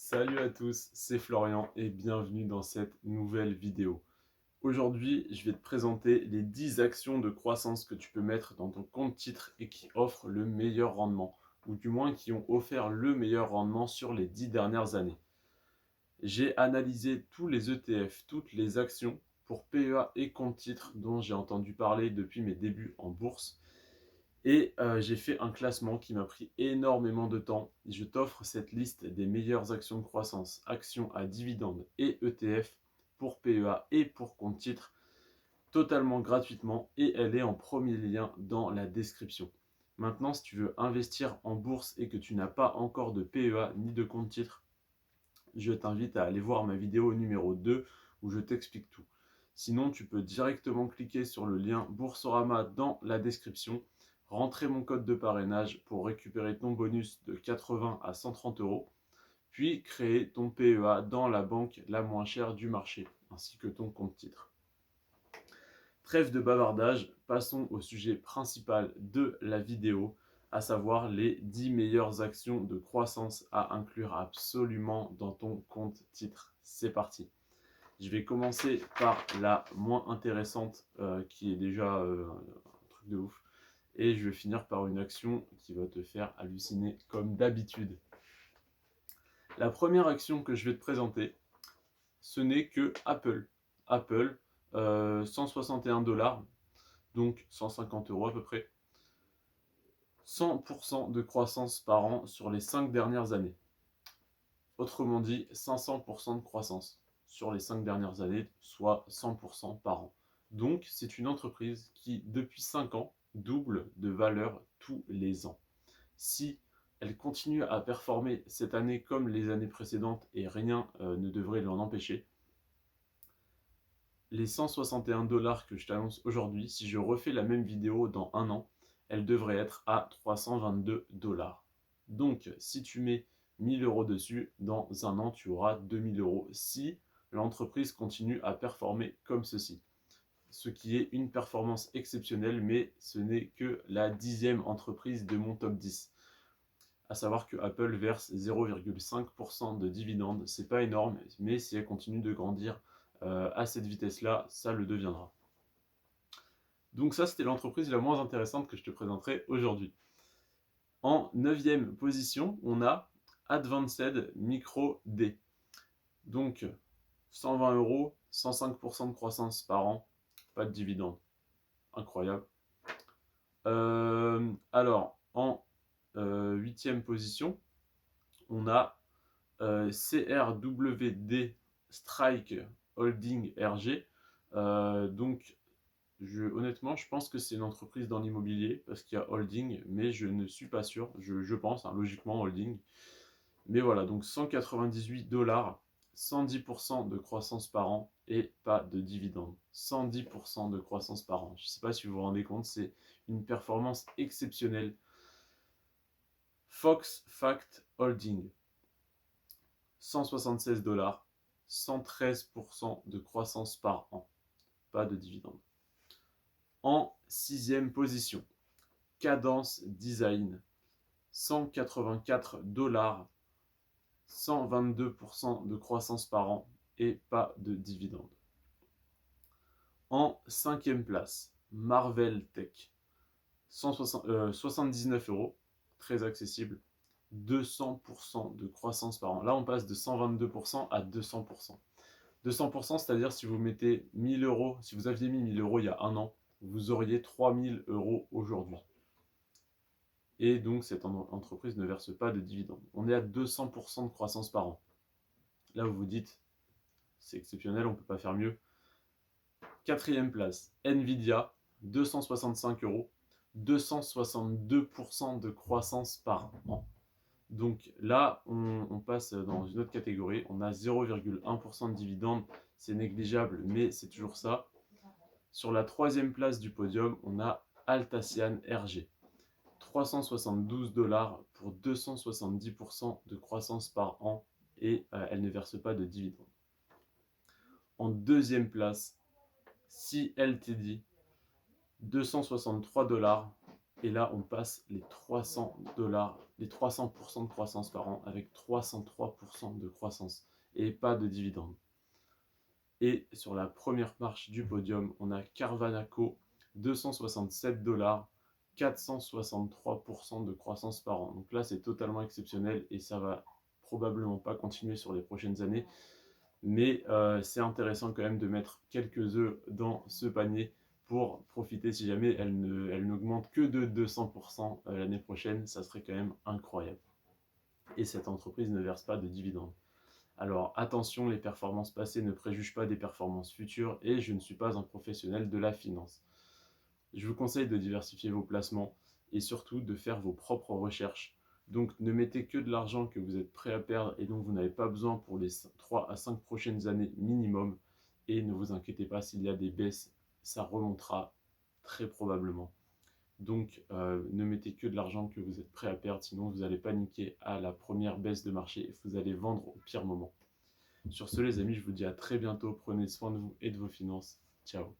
Salut à tous, c'est Florian et bienvenue dans cette nouvelle vidéo. Aujourd'hui, je vais te présenter les 10 actions de croissance que tu peux mettre dans ton compte titre et qui offrent le meilleur rendement, ou du moins qui ont offert le meilleur rendement sur les 10 dernières années. J'ai analysé tous les ETF, toutes les actions pour PEA et compte titre dont j'ai entendu parler depuis mes débuts en bourse. Et j'ai fait un classement qui m'a pris énormément de temps. Je t'offre cette liste des meilleures actions de croissance, actions à dividendes et ETF pour PEA et pour compte titre, totalement gratuitement, et elle est en premier lien dans la description. Maintenant, si tu veux investir en bourse et que tu n'as pas encore de PEA ni de compte titre, je t'invite à aller voir ma vidéo numéro 2 où je t'explique tout. Sinon, tu peux directement cliquer sur le lien Boursorama dans la description, rentrer mon code de parrainage pour récupérer ton bonus de 80 à 130 euros, puis créer ton PEA dans la banque la moins chère du marché, ainsi que ton compte titre. Trêve de bavardage, passons au sujet principal de la vidéo, à savoir les 10 meilleures actions de croissance à inclure absolument dans ton compte titre. C'est parti. Je vais commencer par la moins intéressante, qui est déjà un truc de ouf. Et je vais finir par une action qui va te faire halluciner comme d'habitude. La première action que je vais te présenter, ce n'est que Apple. Apple, 161 $, donc 150 euros à peu près. 100% de croissance par an sur les 5 dernières années. Autrement dit, 500% de croissance sur les 5 dernières années, soit 100% par an. Donc, c'est une entreprise qui, depuis 5 ans, double de valeur tous les ans. Si elle continue à performer cette année comme les années précédentes, et rien ne devrait l'en empêcher, les 161 $ que je t'annonce aujourd'hui, si je refais la même vidéo dans un an, elle devrait être à 322 $. Donc, si tu mets 1000 euros dessus, dans un an, tu auras 2000 euros si l'entreprise continue à performer comme ceci. Ce qui est une performance exceptionnelle, mais ce n'est que la 10e entreprise de mon top 10. À savoir que Apple verse 0,5% de dividendes, c'est pas énorme, mais si elle continue de grandir à cette vitesse-là, ça le deviendra. Donc ça, c'était l'entreprise la moins intéressante que je te présenterai aujourd'hui. En 9e position, on a Advanced Micro D. Donc 120 euros, 105% de croissance par an, pas de dividendes. Incroyable. Alors, en 8e position, on a CRWD Strike Holding RG. Donc, honnêtement, je pense que c'est une entreprise dans l'immobilier parce qu'il y a holding, mais je ne suis pas sûr. Je pense, hein, logiquement, holding. Mais voilà, donc 198 $, 110% de croissance par an et pas de dividendes. 110% de croissance par an. Je ne sais pas si vous vous rendez compte, c'est une performance exceptionnelle. Fox Fact Holding, 176 $, 113% de croissance par an, pas de dividendes. En 6e position, Cadence Design, 184 $, 122% de croissance par an et pas de dividendes. En 5e place, Marvel Tech, 79 €, très accessible, 200% de croissance par an. Là, on passe de 122% à 200%. 200%, c'est-à-dire si vous mettez 1000 euros, si vous aviez mis 1000 euros il y a un an, vous auriez 3000 euros aujourd'hui. Et donc, cette entreprise ne verse pas de dividendes. On est à 200% de croissance par an. Là, vous vous dites, c'est exceptionnel, on ne peut pas faire mieux. 4e place, Nvidia, 265 €, 262% de croissance par an. Donc là, on passe dans une autre catégorie. On a 0,1% de dividendes. C'est négligeable, mais c'est toujours ça. Sur la 3e place du podium, on a Altasian RG. 372 $ pour 270% de croissance par an et elle ne verse pas de dividendes. En 2e place, CLTD, 263 $ et là on passe les 300 $ les 300% de croissance par an avec 303% de croissance et pas de dividendes. Et sur la première marche du podium, on a Carvanaco, 267 $, 463% de croissance par an. Donc là, c'est totalement exceptionnel et ça va probablement pas continuer sur les prochaines années. Mais c'est intéressant quand même de mettre quelques œufs dans ce panier pour profiter si jamais elle n'augmente que de 200% l'année prochaine. Ça serait quand même incroyable. Et cette entreprise ne verse pas de dividendes. Alors attention, les performances passées ne préjugent pas des performances futures et je ne suis pas un professionnel de la finance. Je vous conseille de diversifier vos placements et surtout de faire vos propres recherches. Donc ne mettez que de l'argent que vous êtes prêt à perdre et dont vous n'avez pas besoin pour les 3 à 5 prochaines années minimum. Et ne vous inquiétez pas s'il y a des baisses, ça remontera très probablement. Donc ne mettez que de l'argent que vous êtes prêt à perdre, sinon vous allez paniquer à la première baisse de marché et vous allez vendre au pire moment. Sur ce les amis, je vous dis à très bientôt, prenez soin de vous et de vos finances. Ciao.